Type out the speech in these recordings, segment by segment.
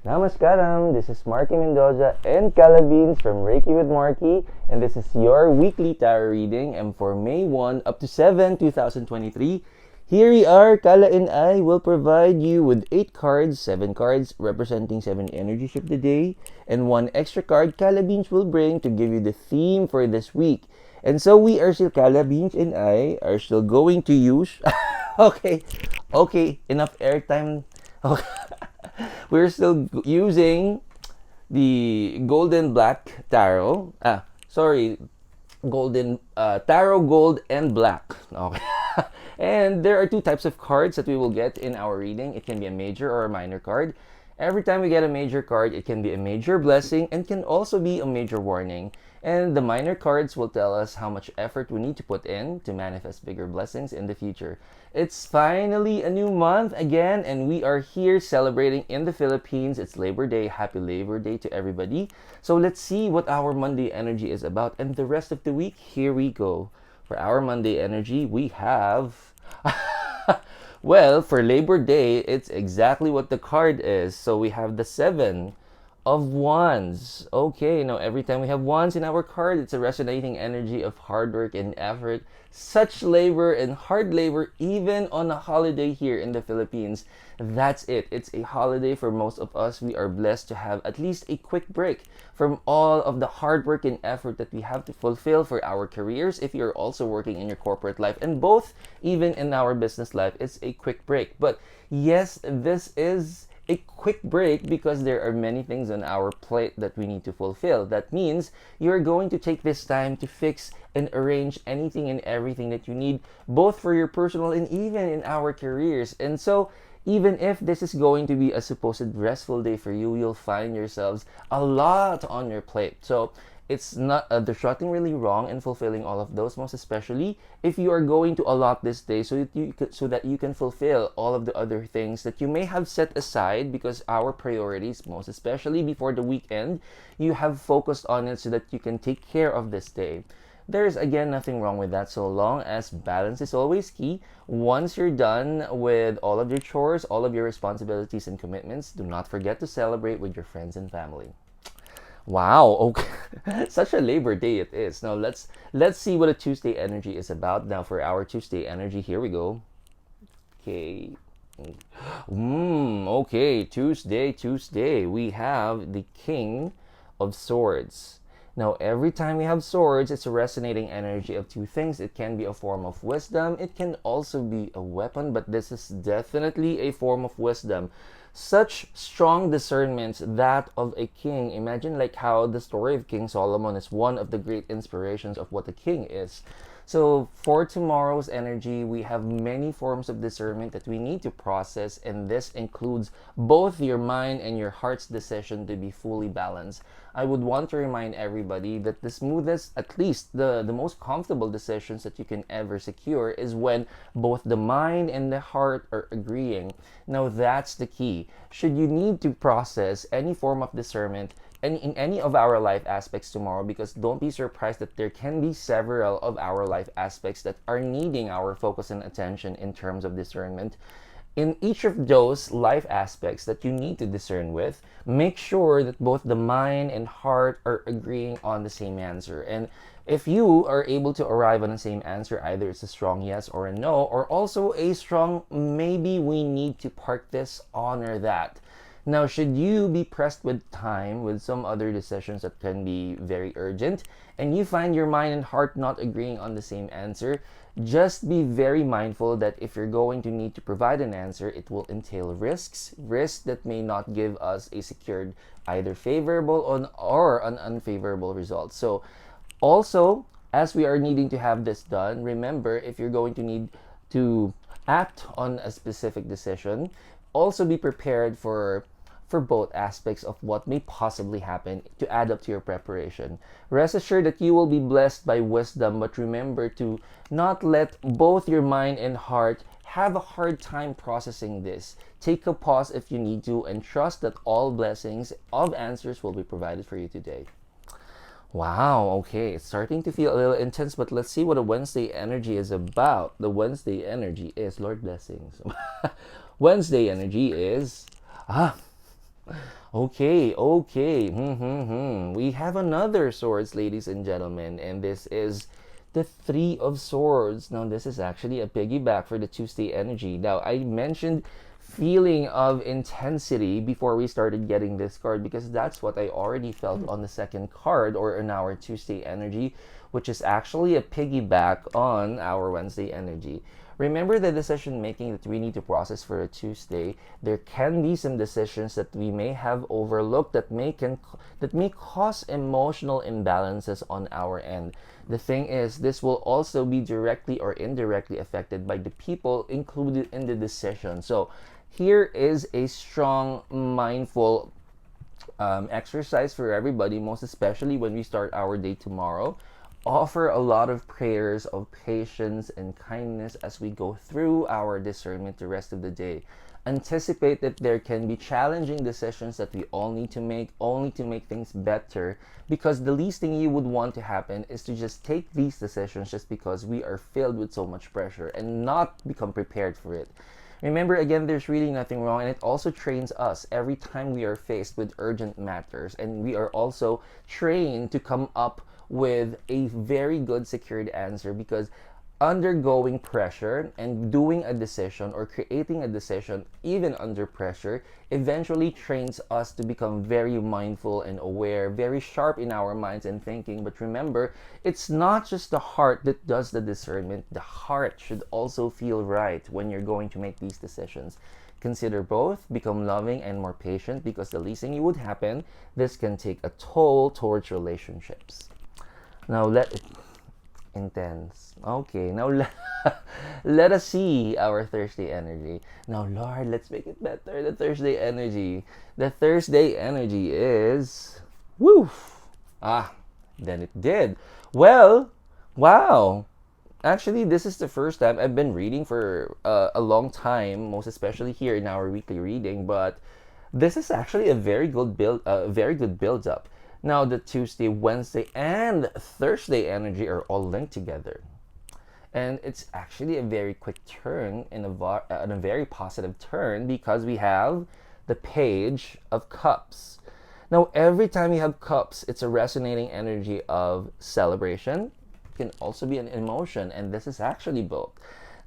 Namaskaram, this is Marky Mendoza and Calabines from Reiki with Marky, and this is your weekly tarot reading. And for May 1 up to 7, 2023, here we are. Kala and I will provide you with 8 cards, 7 cards representing 7 energies of the day, and 1 extra card Calabines will bring to give you the theme for this week. And so we are still, Calabines and I are still going to use. Okay, okay, enough airtime. Okay. We're still using the Golden Black Tarot. Sorry, Golden Tarot Gold and Black. Okay. And there are two types of cards that we will get in our reading. It can be a major or a minor card. Every time we get a major card, it can be a major blessing and can also be a major warning. And the minor cards will tell us how much effort we need to put in to manifest bigger blessings in the future. It's finally a new month again, and we are here celebrating in the Philippines. It's Labor Day. Happy Labor Day to everybody. So let's see what our Monday energy is about. And the rest of the week, here we go. For our Monday energy, we have. Well, for Labor Day, it's exactly what the card is. So we have the 7 of Wands. Okay, now every time we have wands in our card, it's a resonating energy of hard work and effort. Such labor and hard labor, even on a holiday here in the Philippines. That's it. It's a holiday for most of us. We are blessed to have at least a quick break from all of the hard work and effort that we have to fulfill for our careers. If you're also working in your corporate life and both, even in our business life, it's a quick break. But yes, this is a quick break because there are many things on our plate that we need to fulfill. That means you're going to take this time to fix and arrange anything and everything that you need, both for your personal and even in our careers. And so, even if this is going to be a supposed restful day for you, you'll find yourselves a lot on your plate. So, it's not there's nothing really wrong in fulfilling all of those, most especially if you are going to allot this day so that you can fulfill all of the other things that you may have set aside, because our priorities, most especially before the weekend, you have focused on it so that you can take care of this day. There's again nothing wrong with that, so long as balance is always key. Once you're done with all of your chores, all of your responsibilities and commitments, do not forget to celebrate with your friends and family. Wow, okay. Such a Labor Day it is. Now let's see what a Tuesday energy is about. Now for our Tuesday energy, here we go. Okay. Okay, Tuesday. We have the King of Swords. Now, every time we have swords, it's a resonating energy of two things. It can be a form of wisdom. It can also be a weapon, but this is definitely a form of wisdom. Such strong discernment, that of a king. Imagine like how the story of King Solomon is one of the great inspirations of what a king is. So for tomorrow's energy, we have many forms of discernment that we need to process, and this includes both your mind and your heart's decision to be fully balanced. I would want to remind everybody that the smoothest, at least the most comfortable decisions that you can ever secure is when both the mind and the heart are agreeing. Now that's the key. Should you need to process any form of discernment, in any of our life aspects tomorrow, because don't be surprised that there can be several of our life aspects that are needing our focus and attention in terms of discernment. In each of those life aspects that you need to discern with, make sure that both the mind and heart are agreeing on the same answer. And if you are able to arrive on the same answer, either it's a strong yes or a no, or also a strong maybe we need to park this on or that. Now, should you be pressed with time with some other decisions that can be very urgent, and you find your mind and heart not agreeing on the same answer, just be very mindful that if you're going to need to provide an answer, it will entail risks that may not give us a secured either favorable or an unfavorable result. So, also, as we are needing to have this done, remember, if you're going to need to act on a specific decision, also be prepared for both aspects of what may possibly happen to add up to your preparation. Rest assured that you will be blessed by wisdom, but remember to not let both your mind and heart have a hard time processing this. Take a pause if you need to, and trust that all blessings of answers will be provided for you today. Wow, okay, it's starting to feel a little intense, but let's see what a Wednesday energy is about. The Wednesday energy is Lord blessings. Wednesday energy is ah Okay, okay. We have another swords, ladies and gentlemen, and this is the Three of Swords. Now, this is actually a piggyback for the Tuesday energy. Now, I mentioned feeling of intensity before we started getting this card because that's what I already felt on the second card or in our Tuesday energy, which is actually a piggyback on our Wednesday energy. Remember the decision making that we need to process for a Tuesday. There can be some decisions that we may have overlooked that may cause emotional imbalances on our end. The thing is, this will also be directly or indirectly affected by the people included in the decision. So, here is a strong, mindful exercise for everybody, most especially when we start our day tomorrow. Offer a lot of prayers of patience and kindness as we go through our discernment the rest of the day. Anticipate that there can be challenging decisions that we all need to make, only to make things better, because the least thing you would want to happen is to just take these decisions just because we are filled with so much pressure and not become prepared for it. Remember, again, there's really nothing wrong, and it also trains us every time we are faced with urgent matters. And we are also trained to come up with a very good secured answer because undergoing pressure and doing a decision or creating a decision even under pressure eventually trains us to become very mindful and aware, very sharp in our minds and thinking. But remember, it's not just the heart that does the discernment. The heart should also feel right when you're going to make these decisions. Consider both, become loving and more patient because the least thing you would happen, this can take a toll towards relationships. Now let it intense. Okay, now let us see our Thursday energy. Now, Lord, let's make it better. The Thursday energy. The Thursday energy is woof. Then it did. Well, wow. Actually, this is the first time I've been reading for a long time, most especially here in our weekly reading. But this is actually a very good build up. Now, the Tuesday, Wednesday, and Thursday energy are all linked together. And it's actually a very quick turn in a very positive turn because we have the Page of Cups. Now, every time you have cups, it's a resonating energy of celebration. It can also be an emotion, and this is actually both.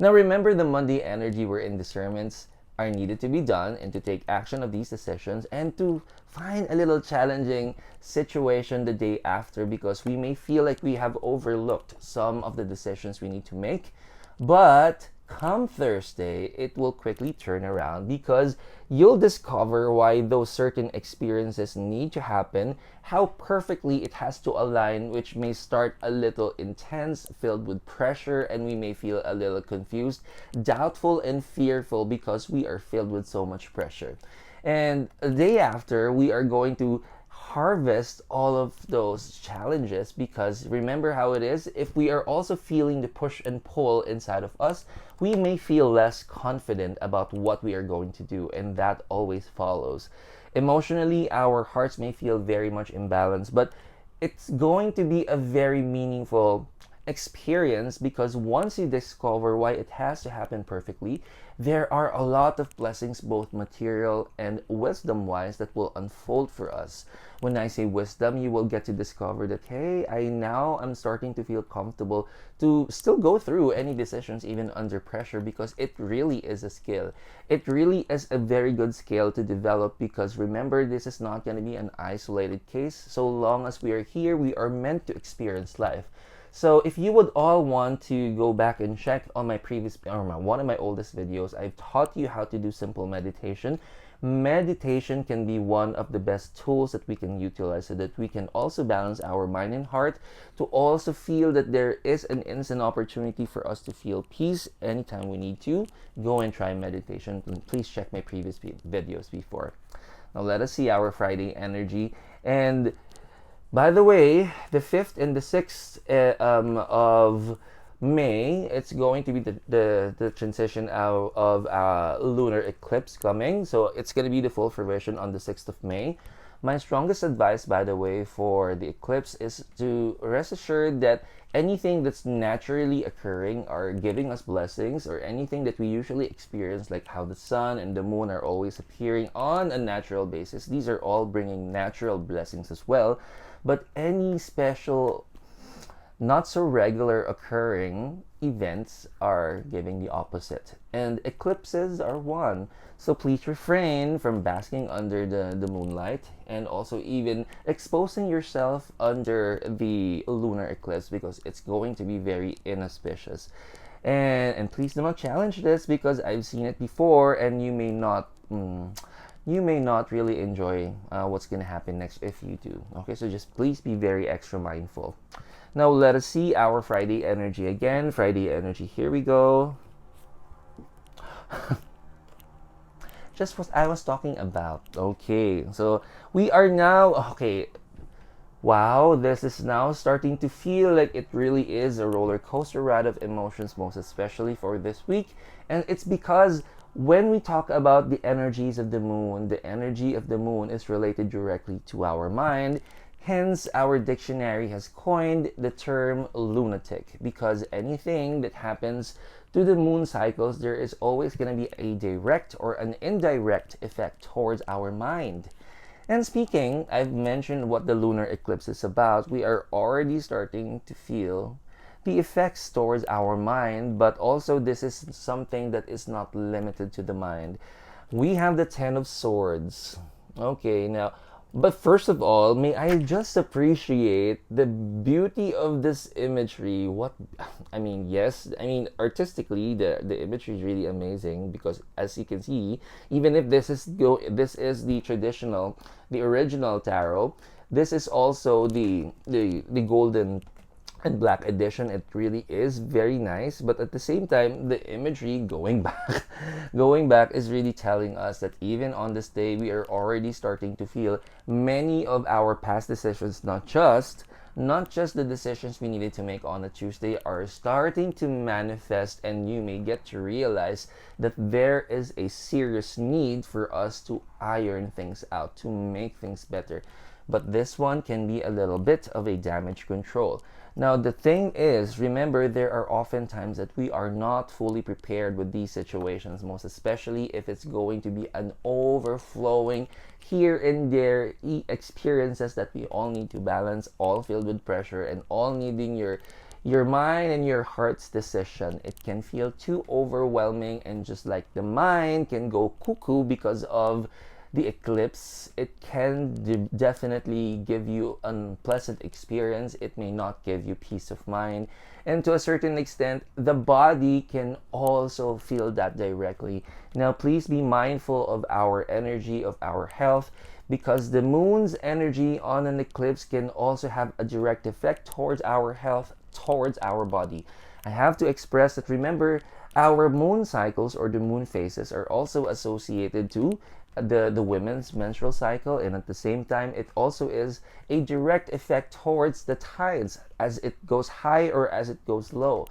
Now, remember the Monday energy wherein discernments are needed to be done and to take action of these decisions and to find a little challenging situation the day after because we may feel like we have overlooked some of the decisions we need to make. But come Thursday, it will quickly turn around because you'll discover why those certain experiences need to happen, how perfectly it has to align, which may start a little intense, filled with pressure, and we may feel a little confused, doubtful, and fearful because we are filled with so much pressure. And a day after, we are going to harvest all of those challenges because remember how it is, if we are also feeling the push and pull inside of us, we may feel less confident about what we are going to do, and that always follows. Emotionally, our hearts may feel very much imbalanced, but it's going to be a very meaningful experience because once you discover why it has to happen perfectly, there are a lot of blessings, both material and wisdom wise, that will unfold for us. When I say wisdom, you will get to discover that, hey, I'm starting to feel comfortable to still go through any decisions even under pressure because it really is a skill. It really is a very good skill to develop because remember, this is not going to be an isolated case. So long as we are here, we are meant to experience life. So if you would all want to go back and check on my previous or one of my oldest videos, I've taught you how to do simple meditation. Meditation can be one of the best tools that we can utilize so that we can also balance our mind and heart to also feel that there is an instant opportunity for us to feel peace anytime we need to. Go and try meditation. And please check my previous videos before. Now let us see our Friday energy. And by the way, the 5th and the 6th of May, it's going to be the transition out of lunar eclipse coming. So it's going to be the full fruition on the 6th of May. My strongest advice, by the way, for the eclipse is to rest assured that anything that's naturally occurring are giving us blessings, or anything that we usually experience, like how the sun and the moon are always appearing on a natural basis, these are all bringing natural blessings as well. But any special, not so regular occurring events are giving the opposite. And eclipses are one. So please refrain from basking under the moonlight, and also even exposing yourself under the lunar eclipse, because it's going to be very inauspicious. And please do not challenge this, because I've seen it before, and you may not really enjoy what's gonna happen next if you do. Okay, so just please be very extra mindful. Now let us see our Friday energy again. Friday energy, here we go. Just what I was talking about. Okay, so we are now, okay, wow, this is now starting to feel like it really is a roller coaster ride of emotions, most especially for this week. And it's because when we talk about the energies of the moon, the energy of the moon is related directly to our mind. Hence, our dictionary has coined the term lunatic, because anything that happens to the moon cycles, there is always going to be a direct or an indirect effect towards our mind. And speaking, I've mentioned what the lunar eclipse is about. We are already starting to feel the effects towards our mind, but also this is something that is not limited to the mind. We have the Ten of Swords. Okay, now, but first of all, may I just appreciate the beauty of this imagery. What I mean, yes, I mean artistically, the imagery is really amazing, because as you can see, even if this is the traditional, the original tarot, this is also the golden and black edition. It really is very nice, but at the same time, the imagery going back going back is really telling us that even on this day, we are already starting to feel many of our past decisions, not just the decisions we needed to make on a Tuesday, are starting to manifest, and you may get to realize that there is a serious need for us to iron things out, to make things better. But this one can be a little bit of a damage control. Now, the thing is, remember, there are often times that we are not fully prepared with these situations, most especially if it's going to be an overflowing here and there experiences that we all need to balance, all filled with pressure, and all needing your mind and your heart's decision. It can feel too overwhelming, and just like the mind can go cuckoo because of the eclipse, it can definitely give you unpleasant experience. It may not give you peace of mind, and to a certain extent, the body can also feel that directly. Now, please be mindful of our energy, of our health, because the moon's energy on an eclipse can also have a direct effect towards our health, towards our body. I have to express that, remember, our moon cycles, or the moon phases, are also associated to the women's menstrual cycle, and at the same time, it also is a direct effect towards the tides as it goes high or as it goes low.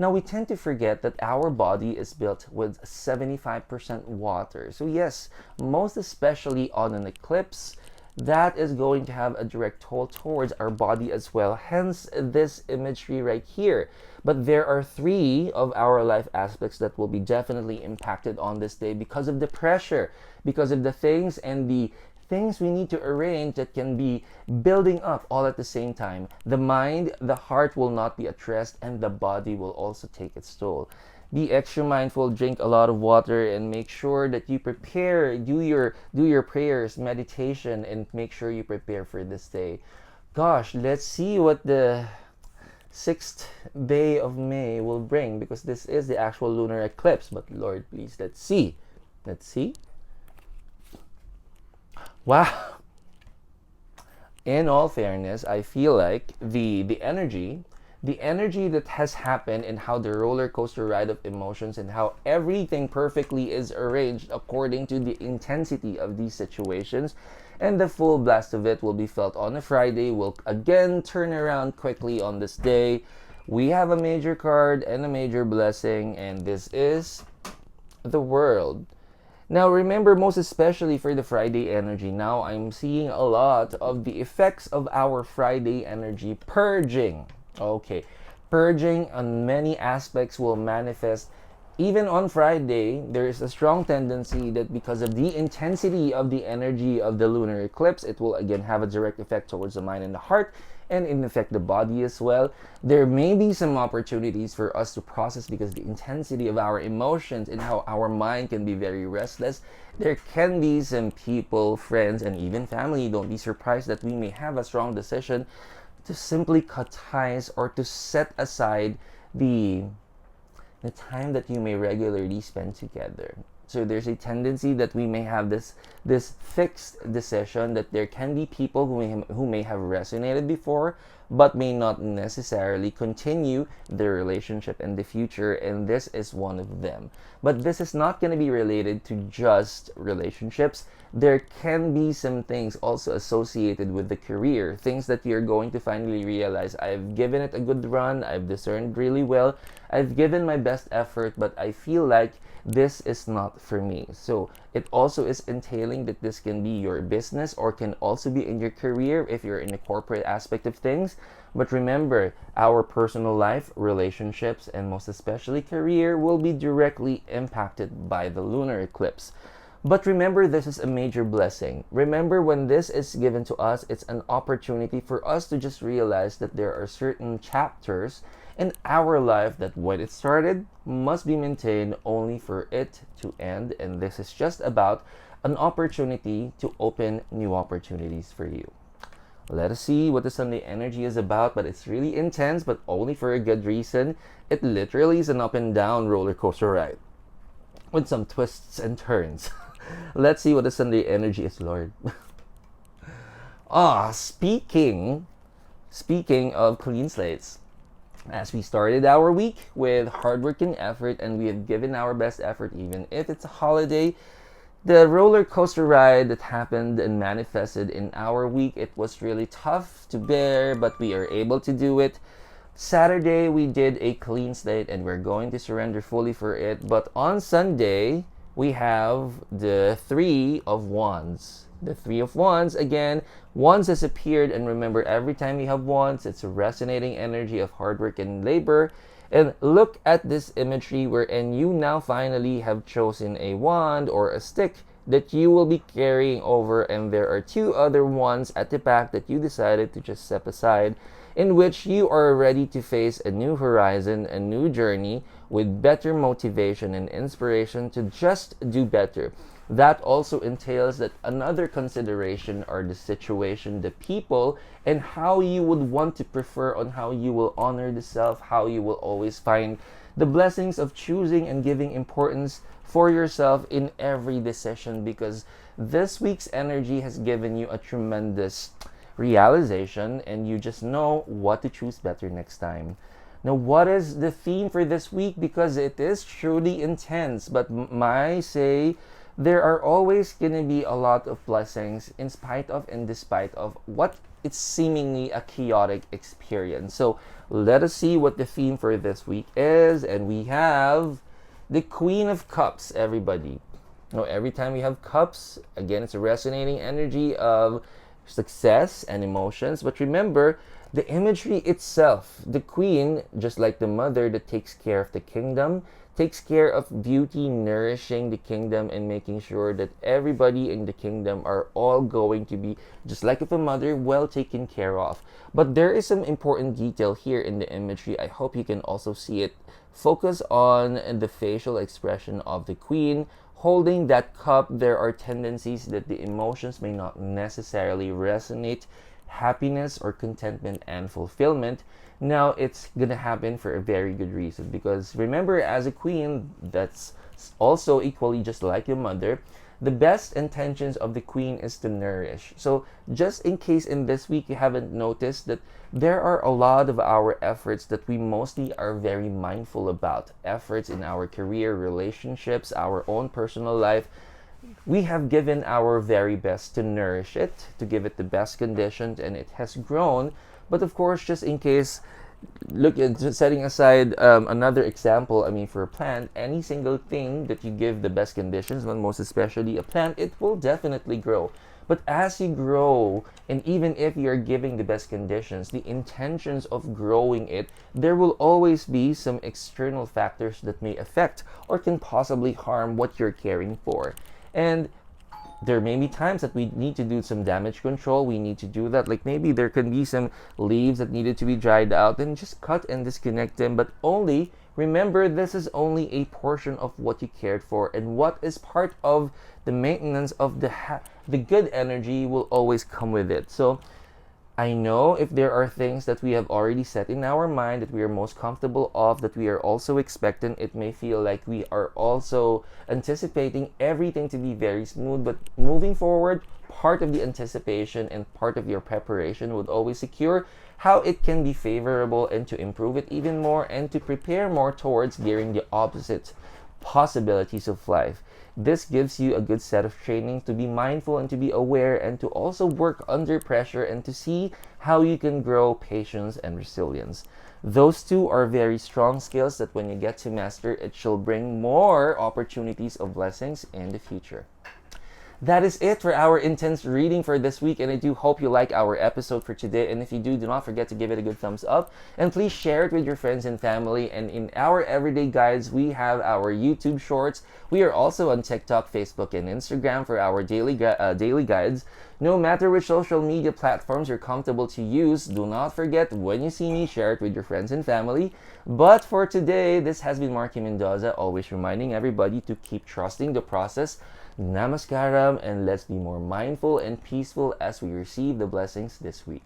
Now, we tend to forget that our body is built with 75% water. So yes, most especially on an eclipse, that is going to have a direct toll towards our body as well. Hence this imagery right here. But there are three of our life aspects that will be definitely impacted on this day because of the pressure, because of the things and the things we need to arrange that can be building up all at the same time. The mind, the heart will not be at rest, and the body will also take its toll. Be extra mindful, drink a lot of water, and make sure that you prepare, do your prayers, meditation, and make sure you prepare for this day. Gosh, let's see what the 6th day of May will bring, because this is the actual lunar eclipse. But Lord, please, let's see. Let's see. Wow. In all fairness, I feel like the energy that has happened, and how the roller coaster ride of emotions, and how everything perfectly is arranged according to the intensity of these situations, and the full blast of it will be felt on a Friday, will again turn around quickly on this day. We have a major card and a major blessing, and this is the World. Now, remember, most especially for the Friday energy, now I'm seeing a lot of the effects of our Friday energy purging. Okay, purging on many aspects will manifest even on Friday. There is a strong tendency that because of the intensity of the energy of the lunar eclipse, it will again have a direct effect towards the mind and the heart, and in affect the body as well. There may be some opportunities for us to process because the intensity of our emotions and how our mind can be very restless. There can be some people, friends, and even family. Don't be surprised that we may have a strong decision to simply cut ties or to set aside the the time that you may regularly spend together. So there's a tendency that we may have this fixed decision that there can be people who may have resonated before but may not necessarily continue their relationship in the future, and this is one of them. But this is not going to be related to just relationships. There can be some things also associated with the career, things that you're going to finally realize, I've given it a good run, I've discerned really well, I've given my best effort, but I feel like this is not for me. So it also is entailing that this can be your business or can also be in your career if you're in the corporate aspect of things. But remember, our personal life, relationships, and most especially career will be directly impacted by the lunar eclipse. But remember, this is a major blessing. Remember, when this is given to us, it's an opportunity for us to just realize that there are certain chapters in our life that when it started must be maintained only for it to end. And this is just about an opportunity to open new opportunities for you. Let us see what the Sunday energy is about, but it's really intense, but only for a good reason. It literally is an up and down roller coaster ride with some twists and turns. Let's see what the Sunday energy is, Lord. Speaking of clean slates, as we started our week with hard work and effort, and we have given our best effort even if it's a holiday, the roller coaster ride that happened and manifested in our week, it was really tough to bear, but we are able to do it. Saturday, we did a clean slate and we're going to surrender fully for it. But on Sunday, we have the Three of Wands. The Three of Wands, again, Wands has appeared, and remember, every time you have Wands, it's a resonating energy of hard work and labor. And look at this imagery wherein you now finally have chosen a wand or a stick that you will be carrying over, and there are two other wands at the back that you decided to just step aside, in which you are ready to face a new horizon, a new journey with better motivation and inspiration to just do better. That also entails that another consideration are the situation, the people, and how you would want to prefer on how you will honor the self, how you will always find the blessings of choosing and giving importance for yourself in every decision, because this week's energy has given you a tremendous realization and you just know what to choose better next time. Now, what is the theme for this week? Because it is truly intense, but my say, there are always going to be a lot of blessings in spite of and despite of what it's seemingly a chaotic experience. So let us see what the theme for this week is. And we have the Queen of Cups, everybody. Now, every time we have cups, again, it's a resonating energy of success and emotions. But remember, the imagery itself, the queen, just like the mother that takes care of the kingdom, takes care of beauty, nourishing the kingdom, and making sure that everybody in the kingdom are all going to be, just like if a mother, well taken care of. But there is some important detail here in the imagery. I hope you can also see it. Focus on the facial expression of the queen. Holding that cup, there are tendencies that the emotions may not necessarily resonate. Happiness or contentment and fulfillment. Now, it's gonna happen for a very good reason, because remember, as a queen, that's also equally just like your mother, the best intentions of the queen is to nourish. So just in case in this week you haven't noticed, that there are a lot of our efforts that we mostly are very mindful about, efforts in our career, relationships, our own personal life. We have given our very best to nourish it, to give it the best conditions, and it has grown. But of course, just in case look at just setting aside another example. I mean, for a plant, any single thing that you give the best conditions, and most especially a plant, it will definitely grow. But as you grow, and even if you're giving the best conditions, the intentions of growing it, there will always be some external factors that may affect or can possibly harm what you're caring for. And there may be times that we need to do some damage control. We need to do that. Like maybe there can be some leaves that needed to be dried out, then just cut and disconnect them. But only remember, this is only a portion of what you cared for, and what is part of the maintenance of the good energy will always come with it. So I know if there are things that we have already set in our mind that we are most comfortable of, that we are also expectant, it may feel like we are also anticipating everything to be very smooth. But moving forward, part of the anticipation and part of your preparation would always secure how it can be favorable, and to improve it even more and to prepare more towards gearing the opposite possibilities of life. This gives you a good set of training to be mindful and to be aware, and to also work under pressure and to see how you can grow patience and resilience. Those two are very strong skills that when you get to master, it shall bring more opportunities of blessings in the future. That is it for our intense reading for this week, and I do hope you like our episode for today. And if you do not forget to give it a good thumbs up, and please share it with your friends and family. And in our everyday guides, we have our YouTube shorts. We are also on TikTok, Facebook, and Instagram for our daily guides. No matter which social media platforms you're comfortable to use, do not forget, when you see me, share it with your friends and family. But for today, this has been Marky Mendoza, always reminding everybody to keep trusting the process. Namaskaram, and let's be more mindful and peaceful as we receive the blessings this week.